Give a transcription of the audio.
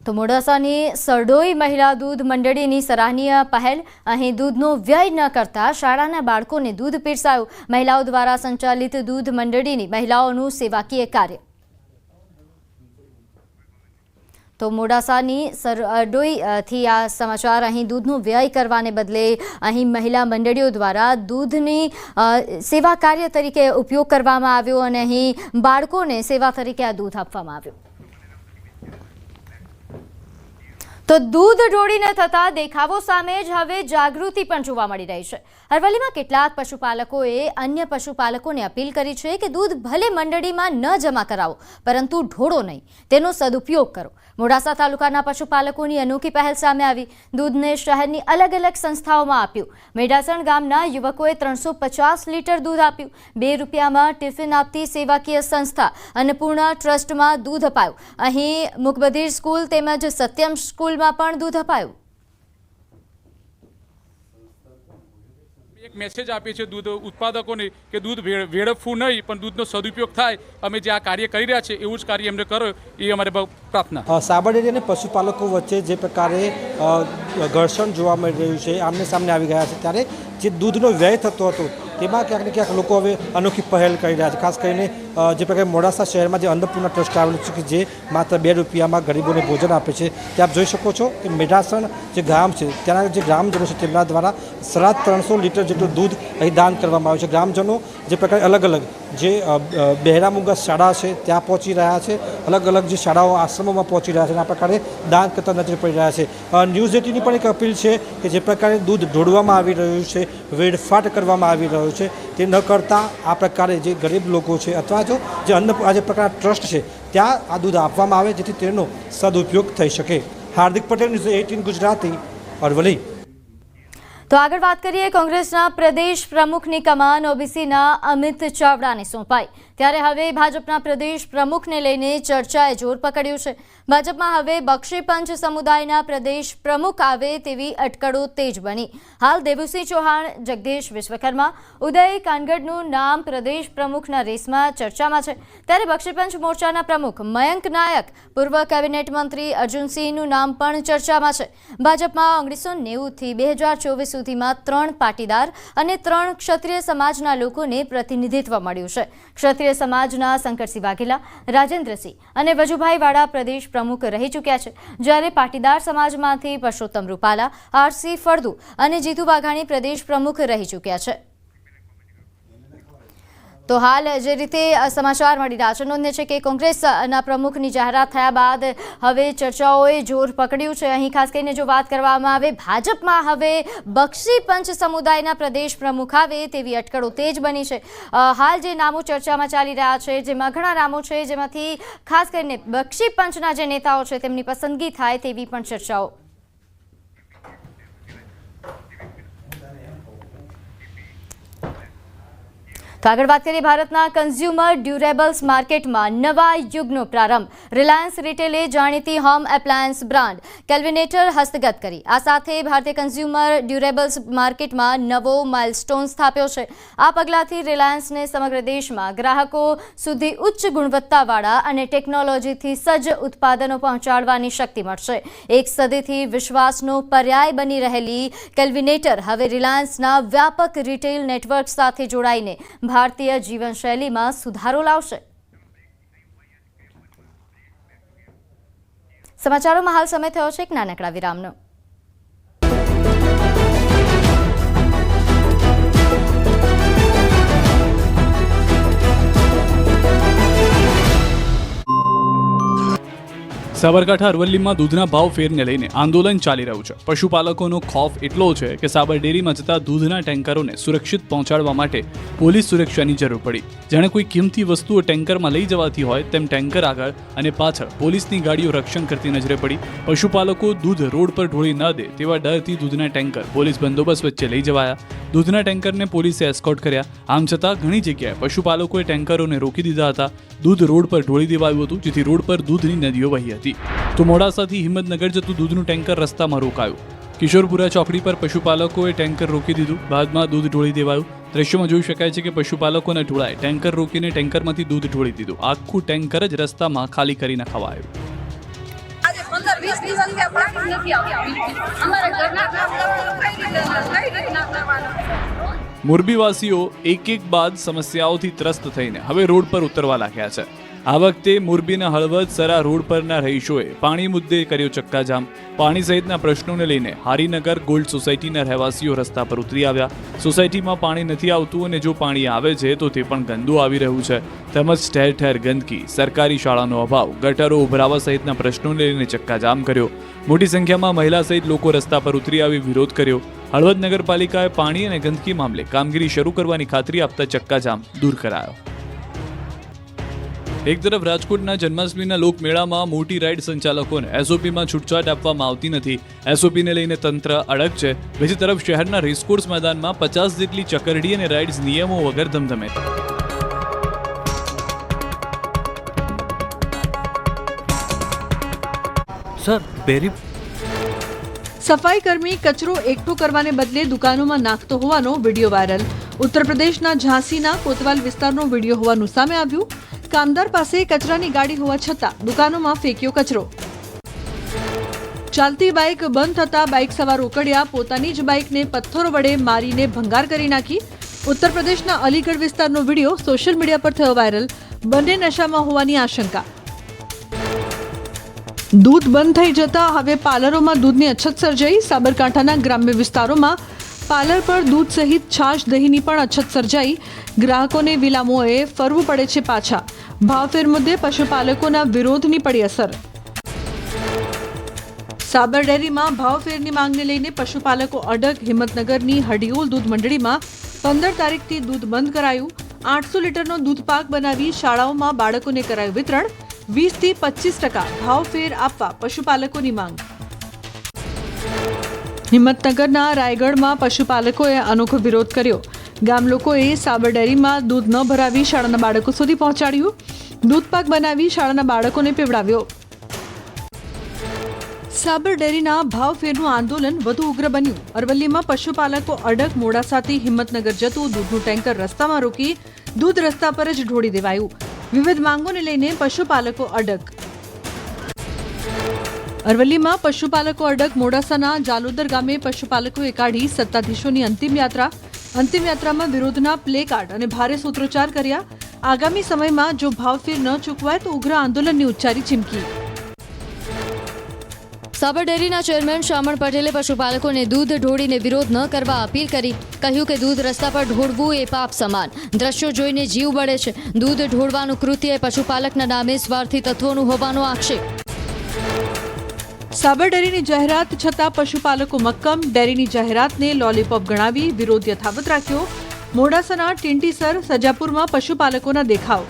તો મોડાસાની સરડોઈ મહિલા દૂધ મંડળીની સરાહનીય પહેલ। અહીં દૂધનો વ્યય ન કરતા શાળાના બાળકોને દૂધ પીરસાયું। મહિલાઓ દ્વારા સંચાલિત દૂધ મંડળીની મહિલાઓનું સેવાકીય કાર્ય। તો મોડાસાની સરડોઈથી આ સમાચાર। અહીં દૂધનો વ્યય કરવાને બદલે અહીં મહિલા મંડળીઓ દ્વારા દૂધની સેવા કાર્ય તરીકે ઉપયોગ કરવામાં આવ્યો અને અહીં બાળકોને સેવા તરીકે આ દૂધ આપવામાં આવ્યું। તો દૂધ ઢોળી ન થતા દેખાવો સામે જ હવે જાગૃતિ પણ જોવા મળી રહી છે। અરવલ્લીમાં કેટલાક પશુપાલકોએ અન્ય પશુપાલકોને અપીલ કરી છે કે દૂધ ભલે મંડળીમાં ન જમા કરાવો પરંતુ ઢોળો નહીં, તેનો સદુપયોગ કરો। મોડાસા તાલુકાના પશુપાલકોની અનોખી પહેલ સામે આવી। દૂધને શહેરની અલગ અલગ સંસ્થાઓમાં આપ્યું। મેઢાસણ ગામના યુવકોએ 350 લીટર દૂધ આપ્યું। 2 રૂપિયામાં ટિફિન આપતી સેવાકીય સંસ્થા અન્નપૂર્ણા ટ્રસ્ટમાં દૂધ અપાયું। અહીં મુકબધીર સ્કૂલ તેમજ સત્યમ સ્કૂલમાં પણ દૂધ અપાયું। એક મેસેજ આપીએ છીએ દૂધ ઉત્પાદકોને કે દૂધ વેડફવું નહીં પણ દૂધનો સદુપયોગ થાય। અમે જે આ કાર્ય કરી રહ્યા છીએ એવું જ કાર્ય એમને કરો એ અમારી પ્રાર્થના। સાબર ડેરી અને પશુપાલકો વચ્ચે જે પ્રકારે ઘર્ષણ જોવા મળી રહ્યું છે, આમને સામને આવી ગયા છે, ત્યારે જે દૂધનો વ્યય થતો હતો તેમાં ક્યાંક ને ક્યાંક લોકો હવે અનોખી પહેલ કરી રહ્યા છે। ખાસ કરીને જે પ્રકારે મોડાસા શહેરમાં જે અન્નપૂર્ણા ટ્રસ્ટ આવેલું છે કે જે માત્ર 2 રૂપિયામાં ગરીબોને ભોજન આપે છે, તે આપ જોઈ શકો છો કે મેઢાસણ જે ગામ છે ત્યાંના જે ગ્રામજનો છે તેમના દ્વારા 350 લીટર જેટલું દૂધ અહીં દાન કરવામાં આવ્યું છે। ગ્રામજનો જે પ્રકારે અલગ અલગ જે બહેરામુંગા શાળા છે ત્યાં પહોંચી રહ્યા છે, અલગ અલગ જે શાળાઓ આશ્રમોમાં પહોંચી રહ્યા છે અને આ પ્રકારે દાન કરતા નજરે પડી રહ્યા છે। ન્યૂઝ 18ની પણ એક અપીલ છે કે જે પ્રકારે દૂધ ઢોળવામાં આવી રહ્યું છે, વેડફાટ કરવામાં આવી રહ્યું છે, તે ન કરતાં આ પ્રકારે જે ગરીબ લોકો છે અથવા જો જે આ જે પ્રકારના ટ્રસ્ટ છે ત્યાં આ દૂધ આપવામાં આવે જેથી તેનો સદુપયોગ થઈ શકે। હાર્દિક પટેલ, ન્યૂઝ 18 ગુજરાતી, અરવલ્લી। તો આગળ વાત કરીએ, કોંગ્રેસના પ્રદેશ પ્રમુખની કમાન ઓબીસીના અમિત ચાવડાને સોંપાઈ। ત્યારે હવે ભાજપના પ્રદેશ પ્રમુખને લઈને ચર્ચાએ જોર પકડ્યું છે। ભાજપમાં હવે બક્ષીપંચ સમુદાયના પ્રદેશ પ્રમુખ આવે તેવી અટકળો તેજ બની। હાલ દેવુસિંહ ચૌહાણ, જગદીશ વિશ્વકર્મા, ઉદય કાનગડનું નામ પ્રદેશ પ્રમુખના રેસમાં ચર્ચામાં છે। ત્યારે બક્ષીપંચ મોરચાના પ્રમુખ મયંક નાયક, પૂર્વ કેબિનેટ મંત્રી અર્જુનસિંહનું નામ પણ ચર્ચામાં છે। ભાજપમાં 1990થી 2024 સુધીમાં 3 પાટીદાર અને 3 ક્ષત્રિય સમાજના લોકોને પ્રતિનિધિત્વ મળ્યું છે। ક્ષત્રિય સમાજના શંકરસિંહ વાઘેલા, રાજેન્દ્રસિંહ અને વજુભાઈ વાળા પ્રદેશ પ્રમુખ રહી ચૂક્યા છે, જ્યારે પાટીદાર સમાજમાંથી પરસોત્તમ રૂપાલા, આરસી ફળદુ અને જીતુ વાઘાણી પ્રદેશ પ્રમુખ રહી ચૂક્યા છે। તો હાલ જે રીતે સમાચાર મળી રહ્યા છે, નોંધનીય છે કે કોંગ્રેસના પ્રમુખની જાહેરાત થયા બાદ હવે ચર્ચાઓએ જોર પકડ્યું છે। અહીં ખાસ કરીને જો વાત કરવામાં આવે, ભાજપમાં હવે બક્ષીપંચ સમુદાયના પ્રદેશ પ્રમુખ આવે તેવી અટકળો તેજ બની છે। હાલ જે નામો ચર્ચામાં ચાલી રહ્યા છે, જેમાં ઘણા નામો છે, જેમાંથી ખાસ કરીને બક્ષીપંચના જે નેતાઓ છે તેમની પસંદગી થાય તેવી પણ ચર્ચાઓ। તો આગળ વાત કરીએ, ભારતના કન્ઝ્યુમર ડ્યુરેબલ્સ માર્કેટમાં નવા યુગનો પ્રારંભ। રિલાયન્સ રિટેલે જાણીતી હોમ એપ્લાયન્સ બ્રાન્ડ કેલ્વિનેટર હસ્તગત કરી। આ સાથે ભારતીય કન્ઝ્યુમર ડ્યુરેબલ્સ માર્કેટમાં નવો માઇલસ્ટોન સ્થાપ્યો છે। આ પગલાંથી રિલાયન્સને સમગ્ર દેશમાં ગ્રાહકો સુધી ઉચ્ચ ગુણવત્તાવાળા અને ટેકનોલોજીથી સજ્જ ઉત્પાદનો પહોંચાડવાની શક્તિ મળશે। એક સદીથી વિશ્વાસનો પર્યાય બની રહેલી કેલ્વિનેટર હવે રિલાયન્સના વ્યાપક રિટેલ નેટવર્ક સાથે જોડાઈને ભારતીય જીવનશૈલીમાં સુધારો લાવશે। સમાચારોમાં હાલ સમય થયો છે એક નાનકડા વિરામનો। સાબરકાંઠા અરવલ્લીમાં દૂધના ભાવ ફેરને લઈને આંદોલન ચાલી રહ્યું છે। પશુપાલકોનો ખોફ એટલો છે કે સાબર ડેરીમાં જતા દૂધના ટેન્કરોને સુરક્ષિત પહોંચાડવા માટે પોલીસ સુરક્ષાની જરૂર પડી। જાણે કોઈ કિંમતી વસ્તુઓ ટેન્કરમાં લઈ જવાતી હોય તેમ ટેન્કર આગળ અને પાછળ પોલીસની ગાડીઓ રક્ષણ કરતી નજરે પડી। પશુપાલકો દૂધ રોડ પર ઢોળી ન દે તેવા ડરથી દૂધના ટેન્કર પોલીસ બંદોબસ્ત વચ્ચે લઈ જવાયા। દૂધના ટેન્કરને પોલીસે એસ્કોર્ટ કર્યા। આમ છતાં ઘણી જગ્યાએ પશુપાલકોએ ટેન્કરોને રોકી દીધા હતા। દૂધ રોડ પર ઢોળી દેવાયું હતું, જેથી રોડ પર દૂધની નદીઓ વહી હતી। તો મોડાસાથી હિંમતનગર જતું દૂધનું ટેન્કર રસ્તામાં રોકાયું। કિશોરપુરા ચોકડી પર પશુપાલકોએ ટેન્કર રોકી દીધું, બાદમાં દૂધ ઢોળી દેવાયું। દ્રશ્યોમાં જોઈ શકાય છે કે પશુપાલકોને ઢોળાય ટેન્કર રોકીને ટેન્કરમાંથી દૂધ ઢોળી દીધું। આખું ટેન્કર જ રસ્તામાં ખાલી કરી નખાવાયું। 15-20 દિવસ કે પાણી નથી આવતું. અમારે ઘરના કામ કરવાનું કઈ રીતે ના કરવાનું. મોરબીવાસીઓ એક બાદ સમસ્યાઓથી ત્રસ્ત થઈને હવે રોડ પર ઉતરવા લાગ્યા છે. આ વખતે મોરબીના હળવદ સરા રોડ પરના રહીશોએ પાણી મુદ્દે કર્યો ચક્કાજામ. પાણી સહિતના પ્રશ્નોને લઈને હારીનગર ગોલ્ડ સોસાયટીના રહેવાસીઓ રસ્તા પર ઉતરી આવ્યા. સોસાયટીમાં પાણી નથી આવતું અને જો પાણી આવે છે તો તે પણ ગંદુ આવી રહ્યું છે. તેમજ ઠેર ઠેર ગંદકી, સરકારી શાળાનો અભાવ, ગટરો ઉભરાવા સહિતના પ્રશ્નોને લઈને ચક્કાજામ કર્યો. મોટી સંખ્યામાં મહિલા સહિત લોકો રસ્તા પર ઉતરી આવી વિરોધ કર્યો. હળવદ નગરપાલિકાએ પાણી અને ગંદકી મામલે કામગીરી શરૂ કરવાની ખાતરી આપતા ચક્કાજામ દૂર કરાયો. એક તરફ રાજકોટના જન્માષ્ટમીના લોકમેળામાં મોટી રાઇડ સંચાલકોને એસઓપીમાં છૂટછાટ આપવામાં આવતી નથી. એસઓપીને લઈને તંત્ર અડગ છે. બીજી તરફ શહેરના રેસકોર્સ મેદાનમાં 50 જેટલી ચકરડી અને રાઇડ્સ નિયમો વગર ધમધમે. સર પેરી સફાઈ કર્મી કચરો એકઠો કરવાને બદલે દુકાનોમાં નાખતો હોવાનો વિડીયો વાયરલ. ઉત્તર પ્રદેશના ઝાંસીના કોતવાલ વિસ્તારનો વિડીયો હોવાનું સામે આવ્યું. કામદાર પાસે કચરાની ગાડી હોવા છતાં દુકાનોમાં ફેંક્યો કચરો. ચાલતી બાઇક બંધ થતા બાઇક સવાર ઉકળ્યા. પોતાની જ બાઇકને પથ્થરો વડે મારીને ભંગાર કરી નાખી. ઉત્તર પ્રદેશના અલીગઢ વિસ્તારનો વિડીયો સોશિયલ મીડિયા પર થયો વાયરલ. બંને નશામાં હોવાની આશંકા. દૂધ બંધ થઈ જતા હવે પાર્લરોમાં દૂધની અછત સર્જાઈ. સાબરકાંઠાના ગ્રામ્ય વિસ્તારોમાં પાર્લર પર દૂધ સહિત છાશ દહીંની પણ અછત સર્જાઈ. ગ્રાહકોને વિલામોએ ફરવું પડે છે પાછા. ભાવફેર મુદ્દે પશુપાલકોના વિરોધની પડી અસર. સાબર ડેરીમાં ભાવફેરની માંગને લઈને પશુપાલકો અડગ. હિંમતનગરની હડિયોલ દૂધ મંડળીમાં 15 તારીખથી દૂધ બંધ કરાયું. 800 લીટરનો દૂધ પાક બનાવી શાળાઓમાં બાળકોને કરાયું વિતરણ. 20 થી 25% ભાવફેર આપવા પશુપાલકોની માંગ. હિંમતનગરના રાયગઢમાં પશુપાલકોએ અનોખો વિરોધ કર્યો. ગામ લોકોએ સાબર ડેરીમાં દૂધ ન ભરાવી શાળાના બાળકો સુધી પહોંચાડ્યું. દૂધ પાક બનાવી શાળાના બાળકોને પીવડાવ્યો. સાબર ડેરીના ભાવફેરનું આંદોલન વધુ ઉગ્ર બન્યું. અરવલ્લીમાં પશુપાલકો અડગ. મોડાસાથી હિંમતનગર જતું દૂધનું ટેન્કર રસ્તામાં રોકી દૂધ રસ્તા પર જ ઢોળી દેવાયું. વિવિધ માંગોને લઈને પશુપાલકો અડગ. અરવલ્લીમાં પશુપાલકો અડગ. મોડાસાના જાલોદર ગામે પશુપાલકોએ કાઢી સત્તાધીશોની અંતિમ યાત્રા. અંતિમ યાત્રામાં વિરોધના પ્લે કાર્ડ અને ભારે સૂત્રોચ્ચાર કર્યા. આગામી સમયમાં જો ભાવફેર ન ચૂકવાય તો ઉગ્ર આંદોલનની ઉચ્ચારી ચીમકી. સાબર ડેરીના ચેરમેન શામળ પટેલે પશુપાલકોને દૂધ ઢોળીને વિરોધ ન કરવા અપીલ કરી. કહ્યું કે દૂધ રસ્તા પર ઢોળવું એ પાપ સમાન. દ્રશ્યો જોઈને જીવ બળે છે. દૂધ ઢોળવાનું કૃત્ય પશુપાલકના નામે સ્વાર્થી તત્વોનું હોવાનો આક્ષેપ. સાબર ડેરીની જાહેરાત છતાં પશુપાલકો મક્કમ. ડેરીની જાહેરાતને લોલીપોપ ગણાવી વિરોધ યથાવત રાખ્યો. મોડાસાના ટીંટીસર સજાપુરમાં પશુપાલકોના દેખાવ.